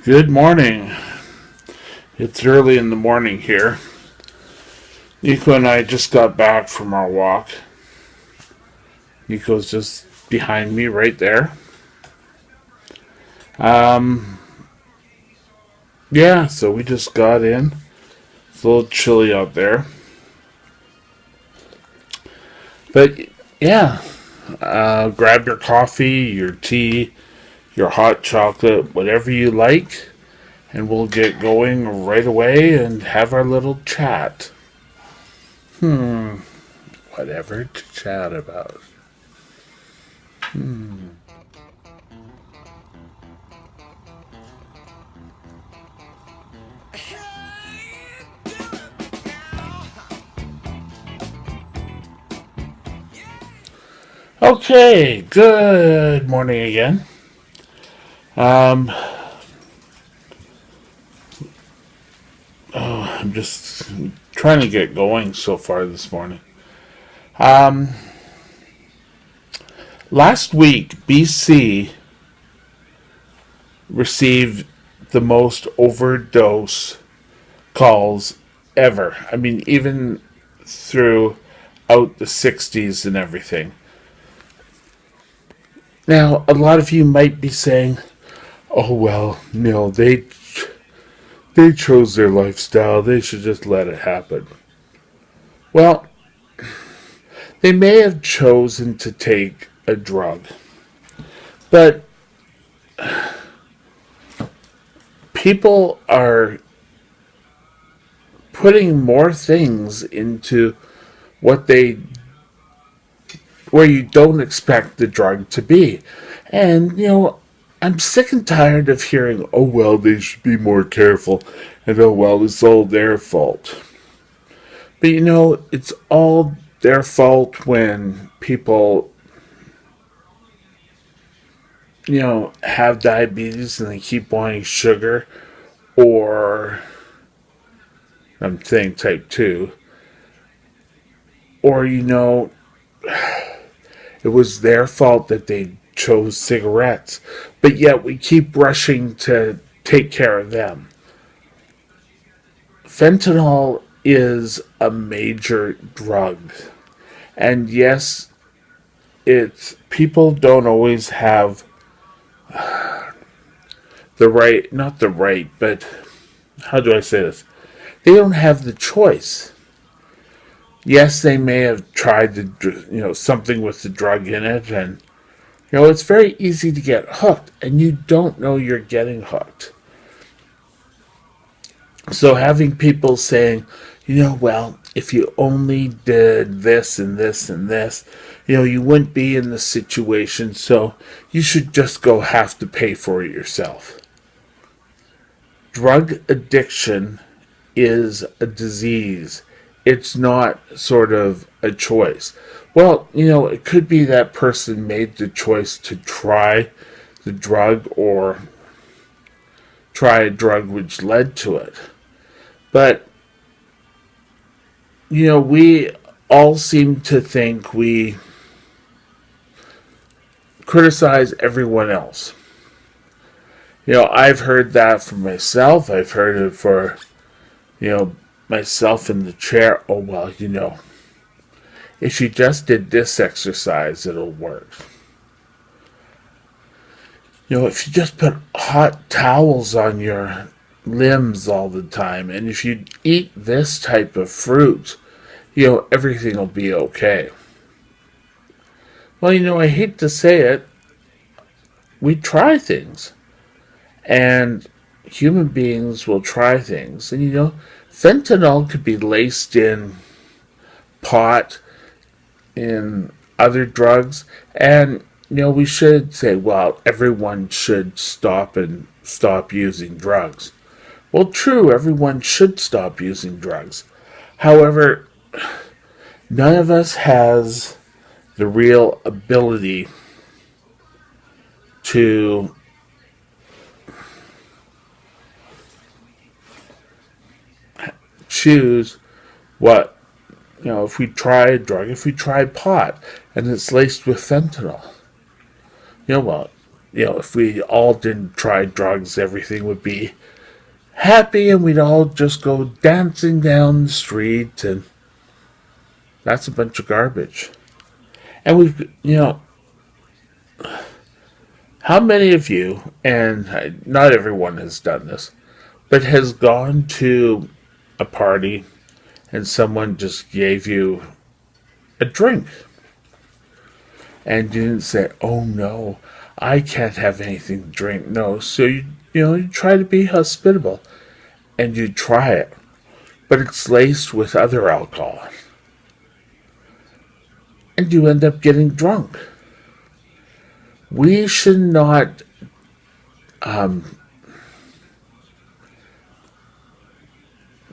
Good morning. It's early in the morning here. Nico and I just got back from our walk. Nico's just behind me right there. Um, yeah, so we just got in. It's a little chilly out there. But yeah, grab your coffee, your tea, your hot chocolate, whatever you like, and we'll get going right away and have our little chat. Whatever to chat about. Okay, good morning again. Um, I'm just trying to get going so far this morning. Um, Last week, BC received the most overdose calls ever. I mean, even throughout the 60s and everything. Now, a lot of you might be saying, oh, well, no, they chose their lifestyle. They should just let it happen. Well, they may have chosen to take a drug, but people are putting more things into what they where you don't expect the drug to be. And I'm sick and tired of hearing, oh well, they should be more careful, and oh well, it's all their fault. But it's all their fault when people have diabetes and they keep wanting sugar, or I'm saying type 2, or it was their fault that they chose cigarettes, but yet we keep rushing to take care of them. Fentanyl is a major drug, and yes, it's people don't always have the right, not the right, but how do I say this? They don't have the choice. Yes, they may have tried something with the drug in it, and it's very easy to get hooked, and you don't know you're getting hooked. So having people saying, well, if you only did this and this and this, you wouldn't be in this situation, so you should just have to pay for it yourself. Drug addiction is a disease. It's not sort of a choice. Well, it could be that person made the choice to try the drug or try a drug which led to it. But, we all seem to think we criticize everyone else. I've heard that for myself. I've heard it for, myself in the chair. Oh, well, if you just did this exercise, it'll work. If you just put hot towels on your limbs all the time, and if you eat this type of fruit, everything will be okay. Well, I hate to say it, we try things. And human beings will try things. And fentanyl could be laced in pot, in other drugs, and we should say, well, everyone should stop using drugs. Well, true, everyone should stop using drugs. However, none of us has the real ability to choose what, if we try a drug, if we try pot and it's laced with fentanyl, well, if we all didn't try drugs, everything would be happy and we'd all just go dancing down the street, and that's a bunch of garbage. And how many of you, and not everyone has done this, but has gone to a party and someone just gave you a drink and you didn't say, "Oh no, I can't have anything to drink." No, so you try to be hospitable and you try it, but it's laced with other alcohol, and you end up getting drunk. We should not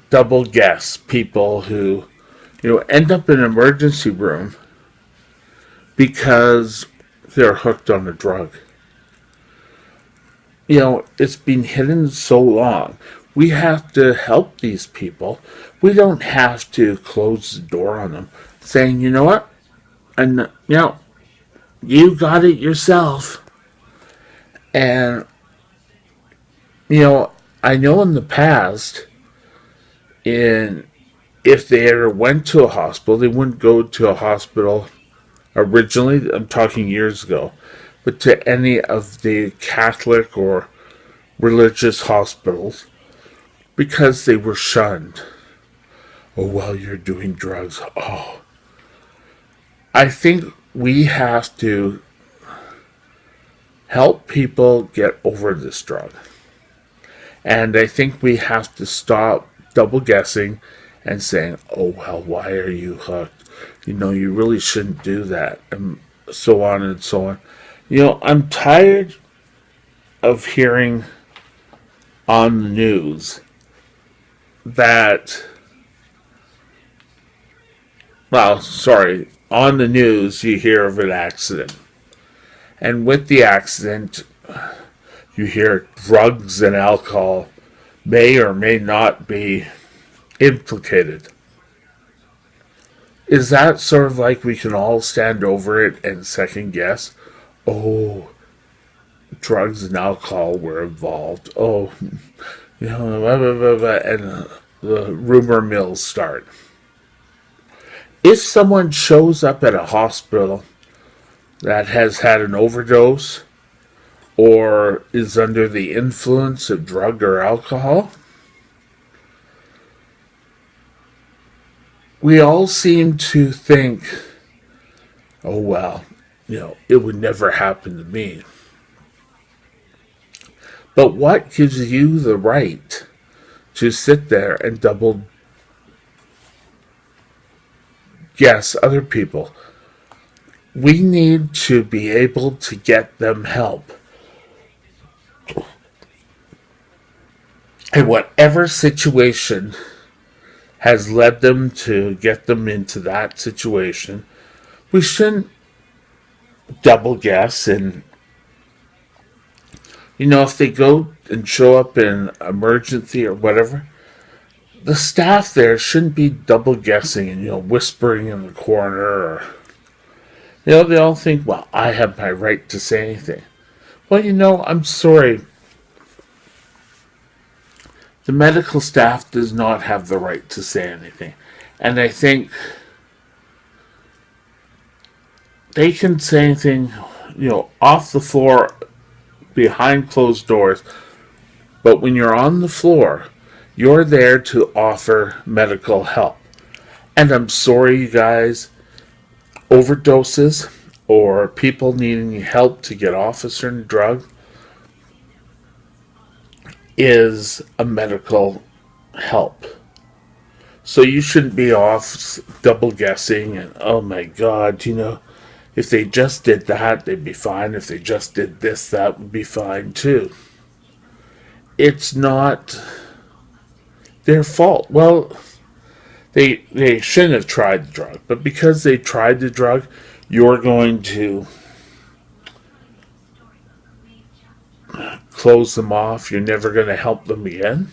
double guess people who end up in an emergency room because they're hooked on a drug. It's been hidden so long. We have to help these people. We don't have to close the door on them, saying, "You know what? And you got it yourself." And I know in the past, in if they ever went to a hospital, they wouldn't go to a hospital originally. I'm talking years ago, but to any of the Catholic or religious hospitals because they were shunned. "Oh, well, you're doing drugs." Oh, I think we have to help people get over this drug. And I think we have to stop double guessing and saying, "Oh, well, why are you hooked? You really shouldn't do that." And so on and so on. I'm tired of hearing on the news that, on the news you hear of an accident. And with the accident, you hear drugs and alcohol may or may not be implicated. Is that sort of like we can all stand over it and second guess? "Oh, drugs and alcohol were involved. Oh, blah, blah, blah, blah," and the rumor mills start. If someone shows up at a hospital that has had an overdose or is under the influence of drug or alcohol, we all seem to think, "Oh, well, it would never happen to me." But what gives you the right to sit there and double guess other people? We need to be able to get them help. And whatever situation has led them to get them into that situation, we shouldn't double guess. And if they go and show up in emergency or whatever, the staff there shouldn't be double guessing and whispering in the corner, or they all think, "Well, I have my right to say anything." Well, I'm sorry. The medical staff does not have the right to say anything. And I think they can say anything, off the floor, behind closed doors. But when you're on the floor, you're there to offer medical help. And I'm sorry, you guys, overdoses or people needing help to get off a certain drug is a medical help. So you shouldn't be off double guessing and, "Oh my God, if they just did that, they'd be fine. If they just did this, that would be fine too." It's not their fault. Well, they shouldn't have tried the drug, but because they tried the drug, you're going to close them off. You're never going to help them again.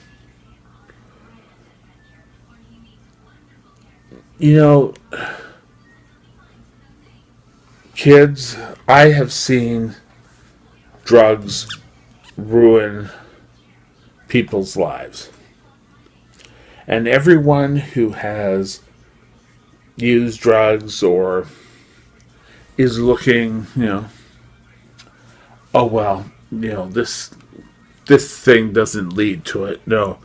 Kids, I have seen drugs ruin people's lives. And everyone who has used drugs or is looking, oh well, this thing doesn't lead to it. No.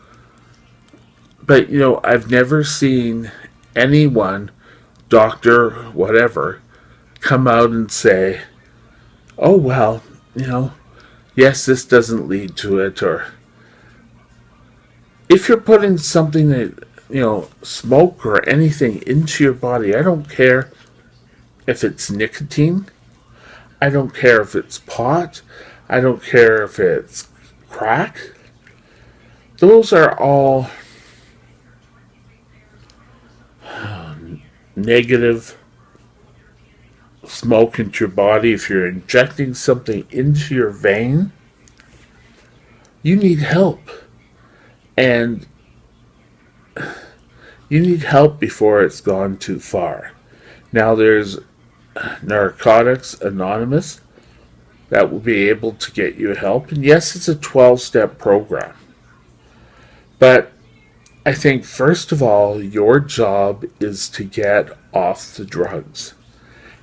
But I've never seen anyone, doctor, whatever, come out and say, oh well, yes, this doesn't lead to it. Or if you're putting something that, smoke or anything into your body, I don't care if it's nicotine, I don't care if it's pot, I don't care if it's crack. Those are all negative smoke into your body. If you're injecting something into your vein, you need help. And you need help before it's gone too far. Now there's Narcotics Anonymous that will be able to get you help. And yes, it's a 12-step program. But I think, first of all, your job is to get off the drugs.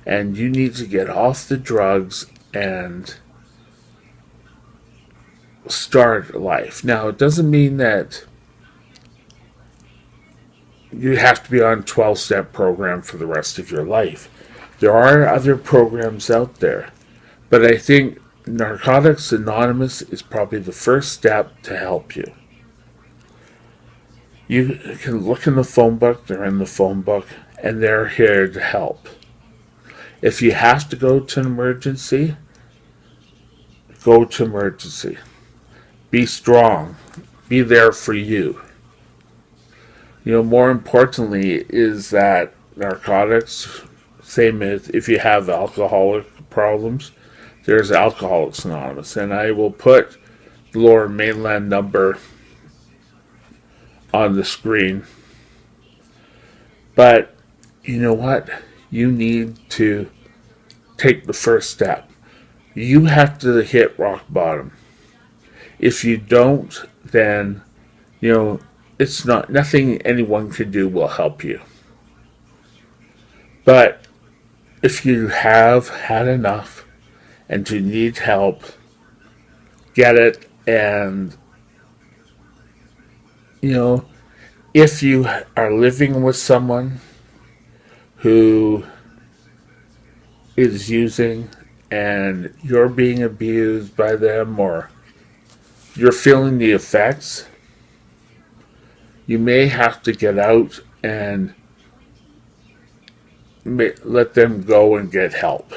And you need to get off the drugs and start life. Now, it doesn't mean that you have to be on a 12-step program for the rest of your life. There are other programs out there. But I think Narcotics Anonymous is probably the first step to help you. You can look in the phone book, they're in the phone book, and they're here to help. If you have to go to an emergency, go to emergency. Be strong. Be there for you. More importantly is that narcotics, same as if you have alcoholic problems, there's Alcoholics Anonymous. And I will put the Lower Mainland number on the screen. But you know what? You need to take the first step. You have to hit rock bottom. If you don't, then, it's nothing anyone can do will help you. But if you have had enough and you need help, get it. And if you are living with someone who is using and you're being abused by them, or you're feeling the effects, you may have to get out and let them go and get help.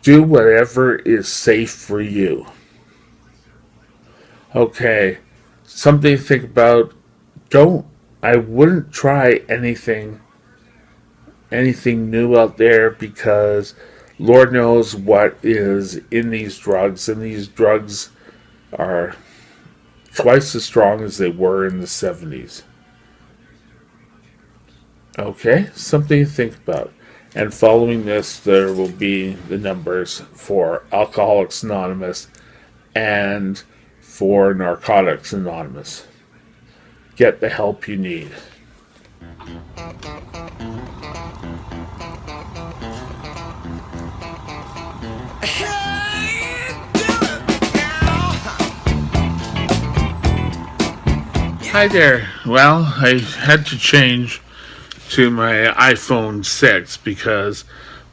Do whatever is safe for you. Okay, something to think about. I wouldn't try anything new out there, because Lord knows what is in these drugs, and these drugs are twice as strong as they were in the 70s. Okay, something to think about. And following this, there will be the numbers for Alcoholics Anonymous and for Narcotics Anonymous. Get the help you need. Hi there. Well, I had to change to my iPhone 6 because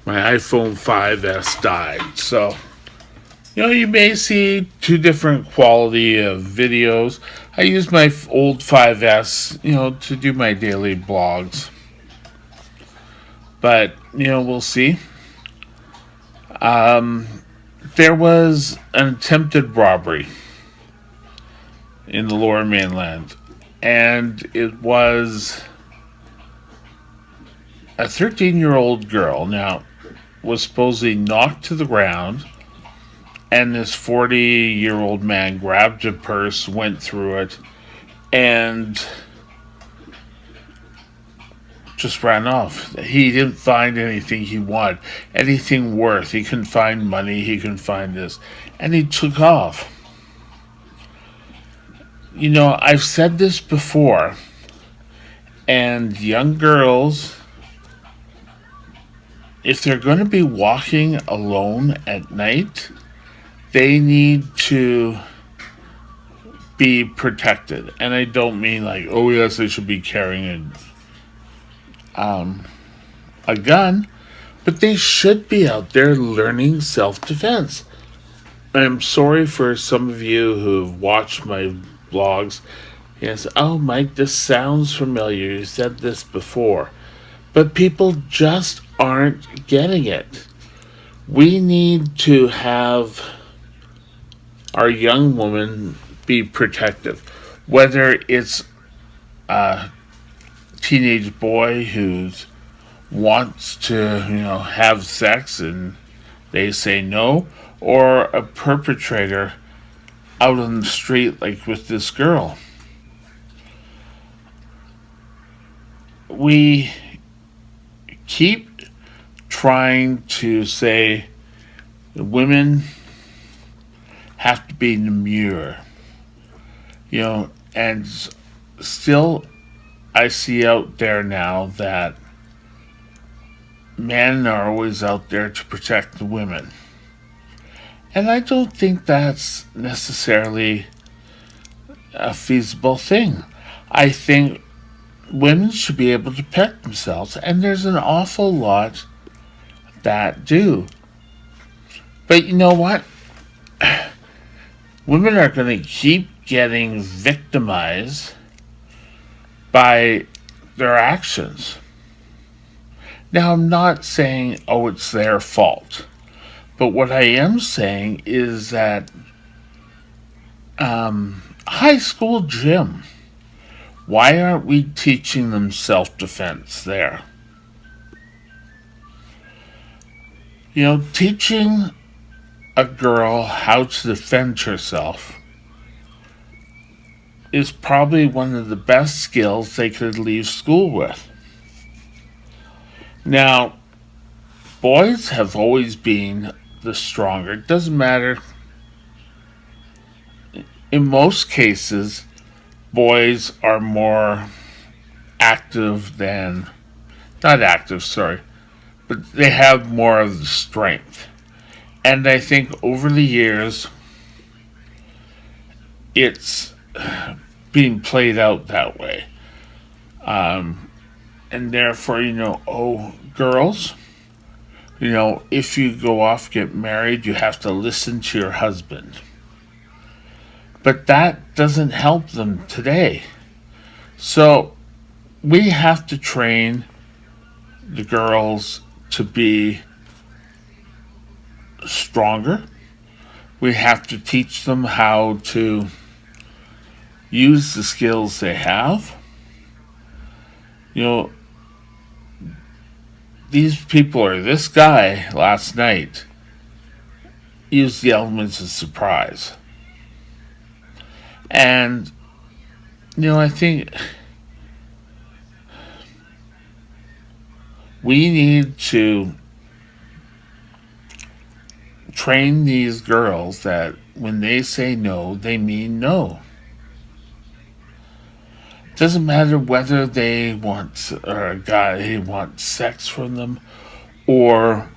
my iPhone 5S died. So, you may see two different quality of videos. I use my old 5S, to do my daily blogs. But, we'll see. There was an attempted robbery in the Lower Mainland. And it was a 13-year-old girl. Now, was supposedly knocked to the ground, and this 40-year-old man grabbed a purse, went through it, and just ran off. He didn't find anything he wanted, anything worth. He couldn't find money, he couldn't find this, and he took off. I've said this before, and young girls, if they're going to be walking alone at night, they need to be protected. And I don't mean like, oh yes, they should be carrying a gun, but they should be out there learning self-defense. I'm sorry for some of you who've watched my blogs. Yes, oh Mike, this sounds familiar. You said this before. But people just aren't getting it. We need to have our young women be protective. Whether it's a teenage boy who wants to, have sex and they say no, or a perpetrator out on the street like with this girl. We keep trying to say women have to be demure, and still I see out there now that men are always out there to protect the women. And I don't think that's necessarily a feasible thing. I think women should be able to protect themselves, and there's an awful lot that do. But you know what? Women are going to keep getting victimized by their actions. Now, I'm not saying, oh, it's their fault. But what I am saying is that high school gym, why aren't we teaching them self-defense there? Teaching a girl how to defend herself is probably one of the best skills they could leave school with. Now, boys have always been the stronger. It doesn't matter. In most cases, boys are more active than, not active, sorry, but they have more of the strength. And I think over the years, it's being played out that way. And therefore, girls, if you go off, get married, you have to listen to your husband. But that doesn't help them today. So we have to train the girls to be stronger. We have to teach them how to use the skills they have. These people, or this guy last night, used the elements of surprise. And, I think we need to train these girls that when they say no, they mean no. Doesn't matter whether they want, or a guy wants sex from them, or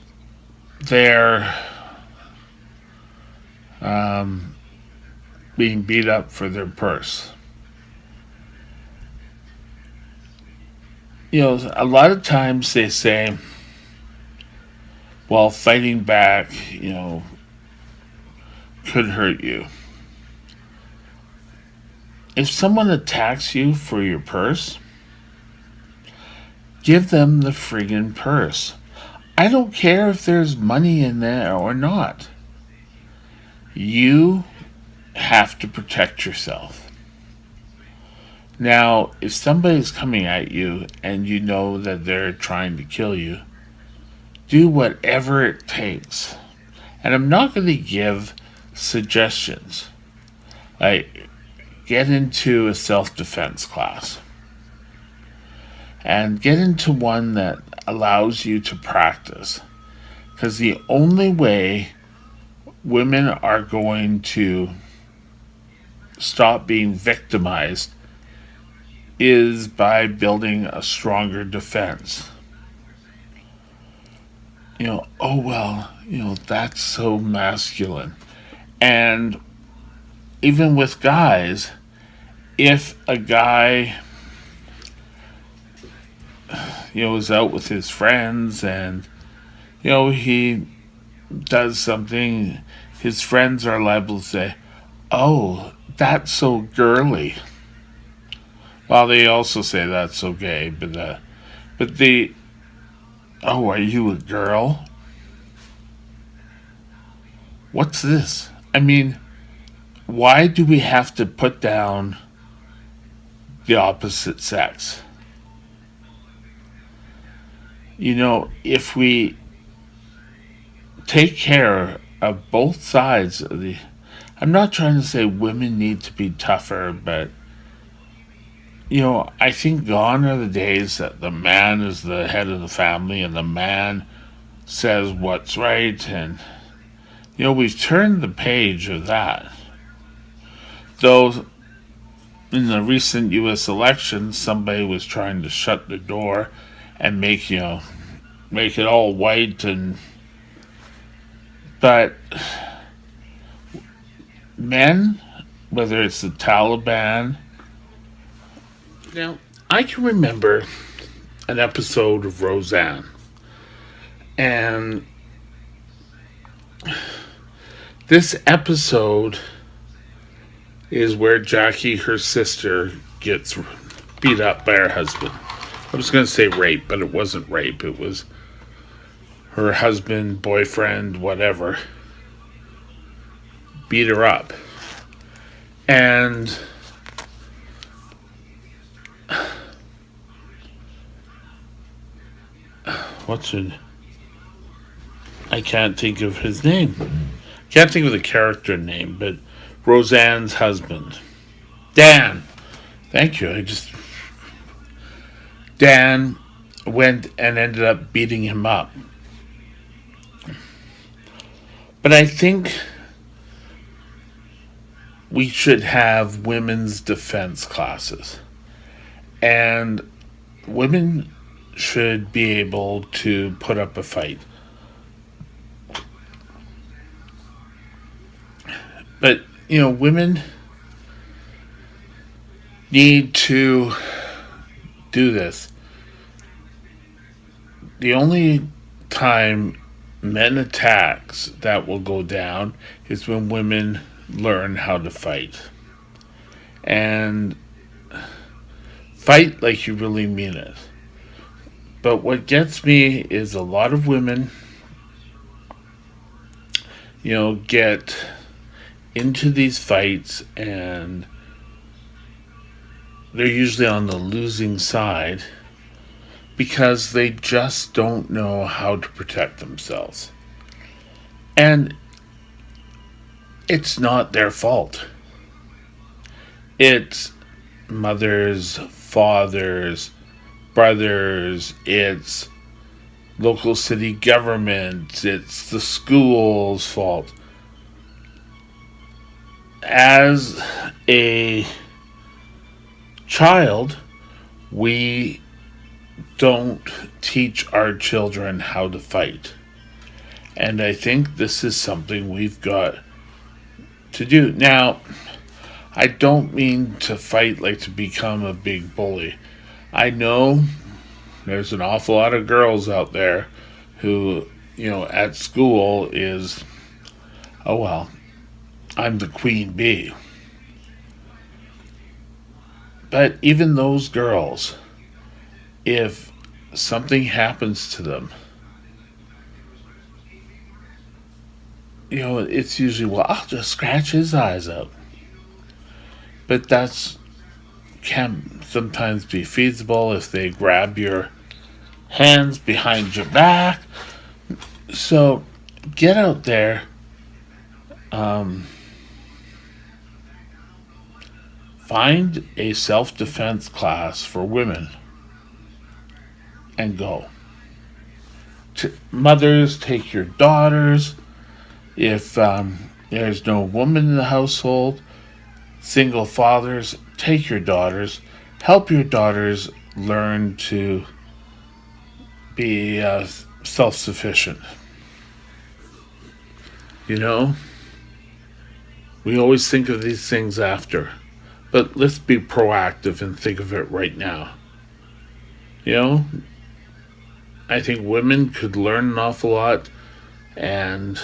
they're being beat up for their purse. A lot of times they say, well, fighting back, could hurt you. If someone attacks you for your purse, give them the friggin' purse. I don't care if there's money in there or not. You have to protect yourself. Now, if somebody's coming at you and you know that they're trying to kill you, do whatever it takes. And I'm not going to give suggestions. Like, get into a self-defense class. and get into one that allows you to practice. Because the only way women are going to stop being victimized is by building a stronger defense. Oh well, that's so masculine. And even with guys, if a guy, is out with his friends and, he does something, his friends are liable to say, oh, that's so girly. Well, they also say that's so gay, but the, oh, are you a girl? What's this? I mean, why do we have to put down the opposite sex? If we take care of both sides of the. I'm not trying to say women need to be tougher, but, I think gone are the days that the man is the head of the family and the man says what's right. And, we've turned the page of that. Though in the recent U.S. election, somebody was trying to shut the door and make it all white. But men, whether it's the Taliban, I can remember an episode of Roseanne, and this episode is where Jackie, her sister, gets beat up by her husband. I was going to say rape, but it wasn't rape. It was her husband, boyfriend, whatever, beat her up. And I can't think of his name. Can't think of the character name, but Roseanne's husband. Dan. Thank you. Dan went and ended up beating him up. But I think we should have women's defense classes. And women should be able to put up a fight. But, women need to do this. The only time men attacks that will go down is when women learn how to fight. And fight like you really mean it. But what gets me is a lot of women, get into these fights and they're usually on the losing side because they just don't know how to protect themselves. And it's not their fault. It's mothers, fathers, brothers, it's local city government, it's the school's fault. As a child, we don't teach our children how to fight. And I think this is something we've got to do. Now, I don't mean to fight like to become a big bully. I know there's an awful lot of girls out there who, at school is, oh well, I'm the queen bee. But even those girls, if something happens to them, it's usually, well, I'll just scratch his eyes out. But that's can sometimes be feasible if they grab your hands behind your back. So get out there. Find a self-defense class for women. and go. Mothers, take your daughters. If there's no woman in the household, single fathers, take your daughters. Help your daughters learn to be self sufficient. You know, we always think of these things after, but let's be proactive and think of it right now. You know, I think women could learn an awful lot and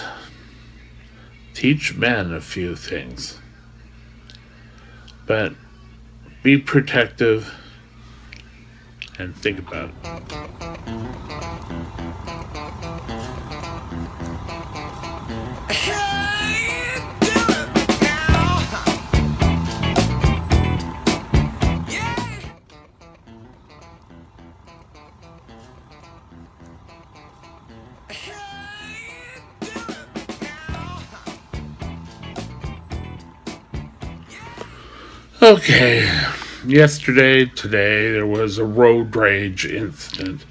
teach men a few things. But be protective and think about it. Okay, today, there was a road rage incident.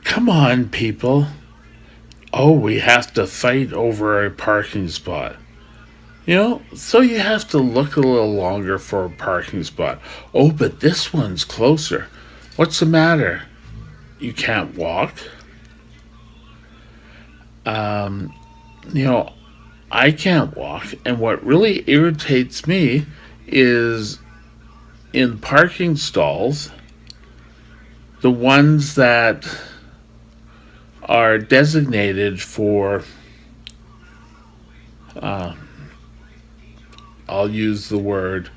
Come on, people. Oh, we have to fight over a parking spot. So you have to look a little longer for a parking spot. Oh, but this one's closer. What's the matter? You can't walk? Um, you know, I can't walk, and what really irritates me is in parking stalls, the ones that are designated for, uh, I'll use the word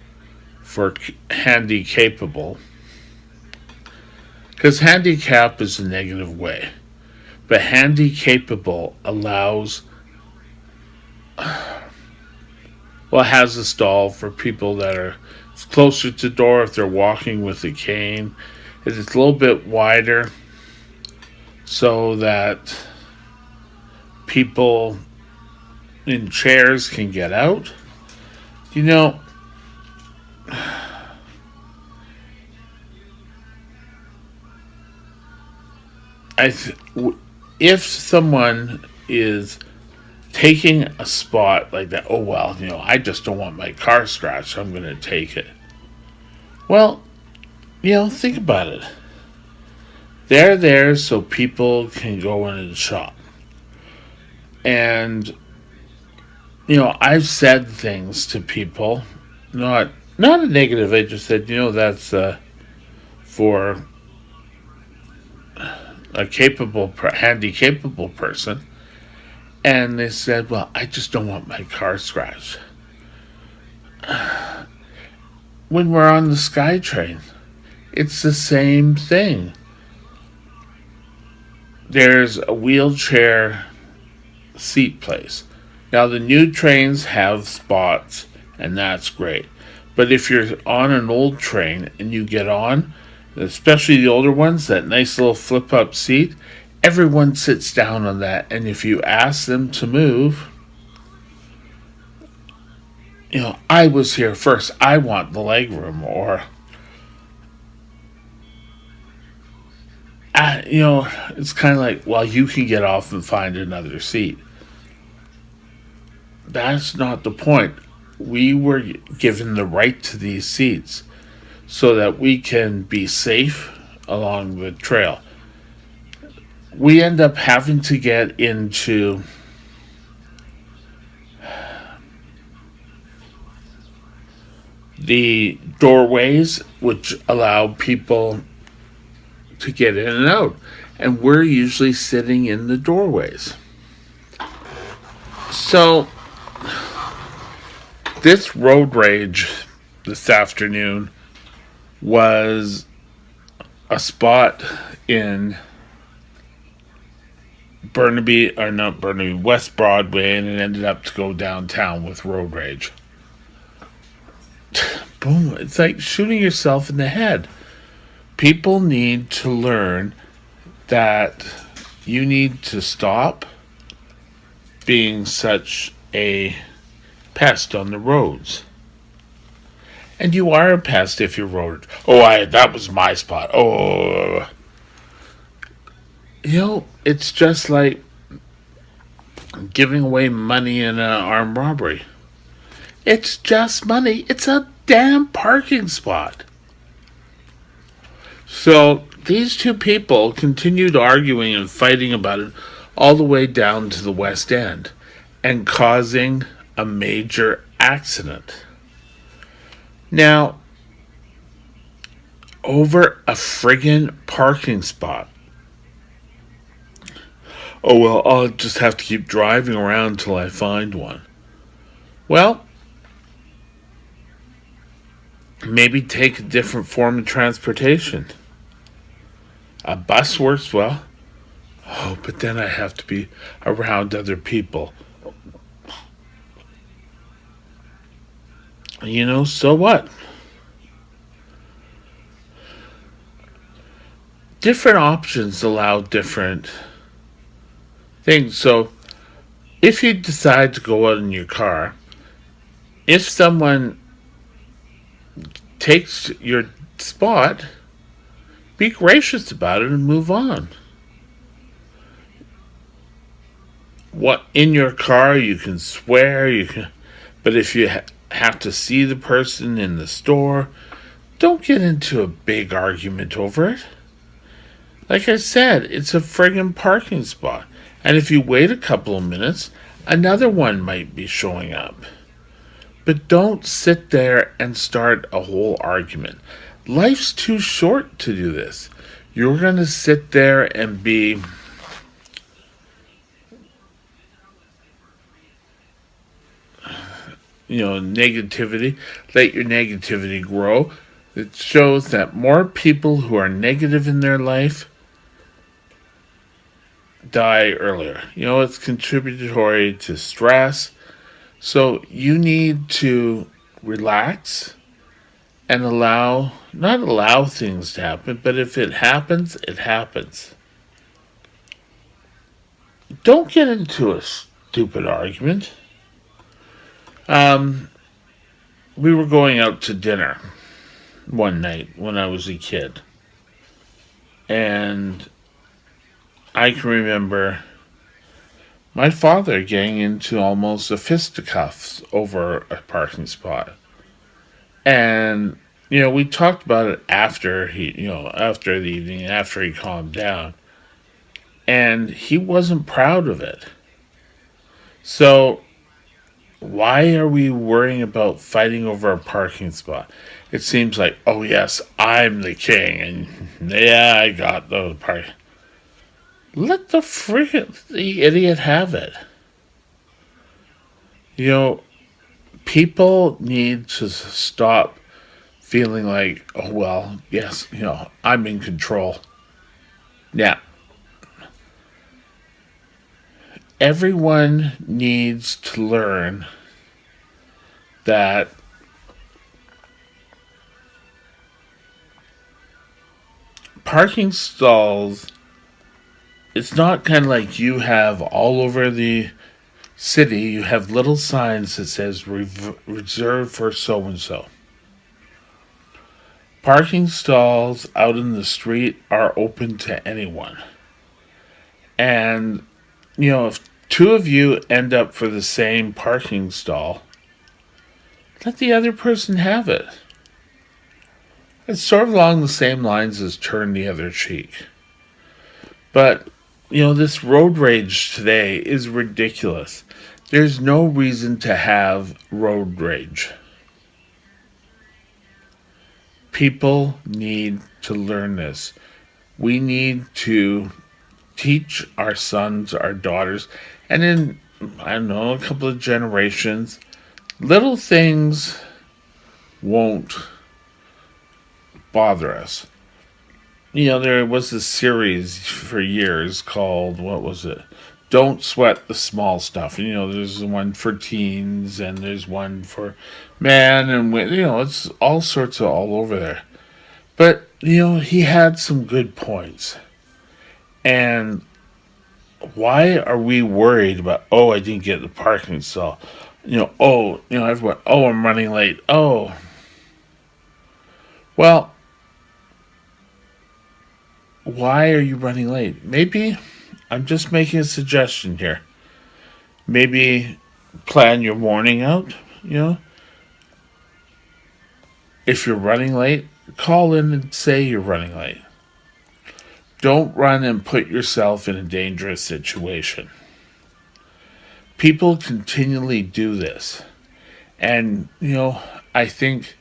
for handy capable, because handicap is a negative way, but handy capable allows, well, it has a stall for people that are closer to the door if they're walking with a cane. It's a little bit wider so that people in chairs can get out. You know, if someone is taking a spot like that, oh well, I just don't want my car scratched, so I'm going to take it. Well, think about it. They're there so people can go in and shop. And I've said things to people, not a negative. I just said, that's for a handy capable person. And they said, well, I just don't want my car scratched. When we're on the SkyTrain, it's the same thing. There's a wheelchair seat place. Now, the new trains have spots, and that's great. But if you're on an old train and you get on, especially the older ones, that nice little flip-up seat, everyone sits down on that. And if you ask them to move, I was here first. I want the leg room. Or, it's kind of like, well, you can get off and find another seat. That's not the point. We were given the right to these seats so that we can be safe along the trail. We end up having to get into the doorways, which allow people to get in and out. And we're usually sitting in the doorways. So, this road rage this afternoon was a spot in West Broadway, and it ended up to go downtown with road rage. Boom, it's like shooting yourself in the head. People need to learn that you need to stop being such a pest on the roads. And you are a pest if you rode. Oh, that was my spot. Oh, it's just like giving away money in an armed robbery. It's just money. It's a damn parking spot. So these two people continued arguing and fighting about it all the way down to the West End and causing a major accident. Now, over a friggin' parking spot. Oh, well, I'll just have to keep driving around until I find one. Well, maybe take a different form of transportation. A bus works well. Oh, but then I have to be around other people. So what? Different options allow different things. So if you decide to go out in your car, if someone takes your spot, be gracious about it and move on. What in your car you can swear, but if you have to see the person in the store, don't get into a big argument over it. Like I said, it's a friggin' parking spot. And if you wait a couple of minutes, another one might be showing up. But don't sit there and start a whole argument. Life's too short to do this. You're going to sit there and be negativity. Let your negativity grow. It shows that more people who are negative in their life die earlier. It's contributory to stress. So you need to relax and not allow things to happen, but if it happens, it happens. Don't get into a stupid argument. We were going out to dinner one night when I was a kid. And I can remember my father getting into almost a fisticuffs over a parking spot. And, we talked about it after after the evening, after he calmed down. And he wasn't proud of it. So, why are we worrying about fighting over a parking spot? It seems like, oh yes, I'm the king, and yeah, I got the parking. Let the idiot have it. People need to stop feeling like, oh well, yes, I'm in control. Now, everyone needs to learn that parking stalls, it's not kind of like you have all over the city, you have little signs that says reserved for so and so. Parking stalls out in the street are open to anyone. And, if two of you end up for the same parking stall, let the other person have it. It's sort of along the same lines as turn the other cheek. But, this road rage today is ridiculous. There's no reason to have road rage. People need to learn this. We need to teach our sons, our daughters, and in, a couple of generations, little things won't bother us. There was this series for years called, what was it? Don't Sweat the Small Stuff. There's one for teens and there's one for men and women. It's all sorts of all over there. But, he had some good points. And why are we worried about, oh, I didn't get the parking stall? Everyone, oh, I'm running late. Oh. Well, why are you running late? Maybe I'm just making a suggestion here. Maybe plan your morning out, you know. If you're running late, call in and say you're running late. Don't run and put yourself in a dangerous situation. People continually do this. And, I think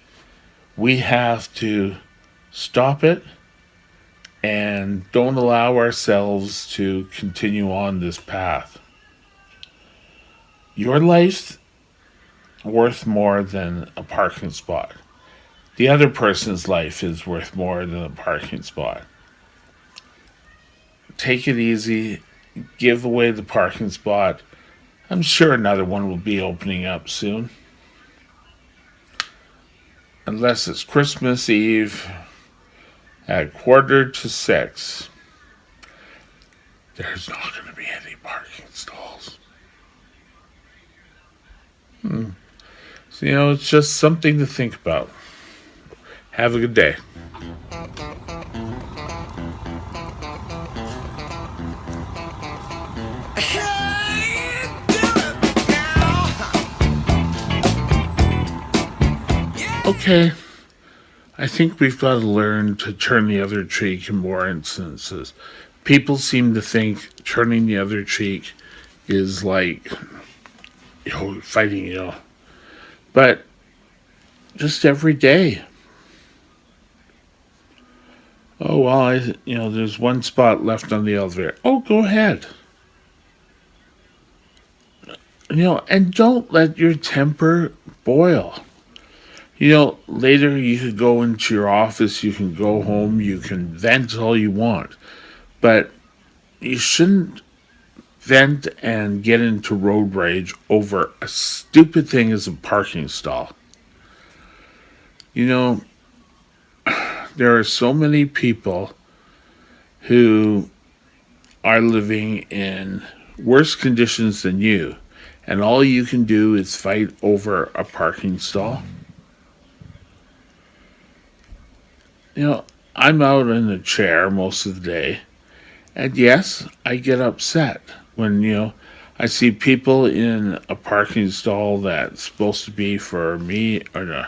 we have to stop it and don't allow ourselves to continue on this path. Your life's worth more than a parking spot. The other person's life is worth more than a parking spot. Take it easy, give away the parking spot. I'm sure another one will be opening up soon. Unless it's Christmas Eve at 5:45. There's not going to be any parking stalls. So, it's just something to think about. Have a good day. Okay, I think we've got to learn to turn the other cheek in more instances. People seem to think turning the other cheek is like, fighting, But just every day. Oh, well, there's one spot left on the elevator. Oh, go ahead. And don't let your temper boil. Later you could go into your office, you can go home, you can vent all you want. But you shouldn't vent and get into road rage over a stupid thing as a parking stall. There are so many people who are living in worse conditions than you, and all you can do is fight over a parking stall. I'm out in a chair most of the day, and yes, I get upset when, I see people in a parking stall that's supposed to be for me, or no,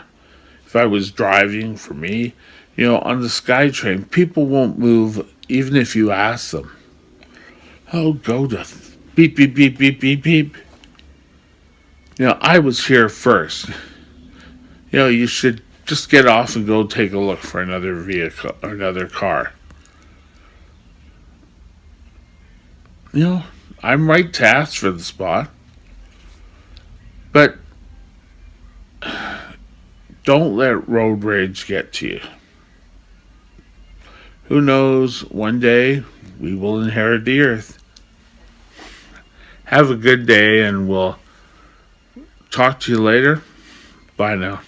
if I was driving for me, on the SkyTrain, people won't move even if you ask them. Oh, go to beep, beep, beep, beep, beep, beep. I was here first. You should just get off and go take a look for another vehicle or another car. I'm right to ask for the spot. But don't let road rage get to you. Who knows, one day we will inherit the earth. Have a good day, and we'll talk to you later. Bye now.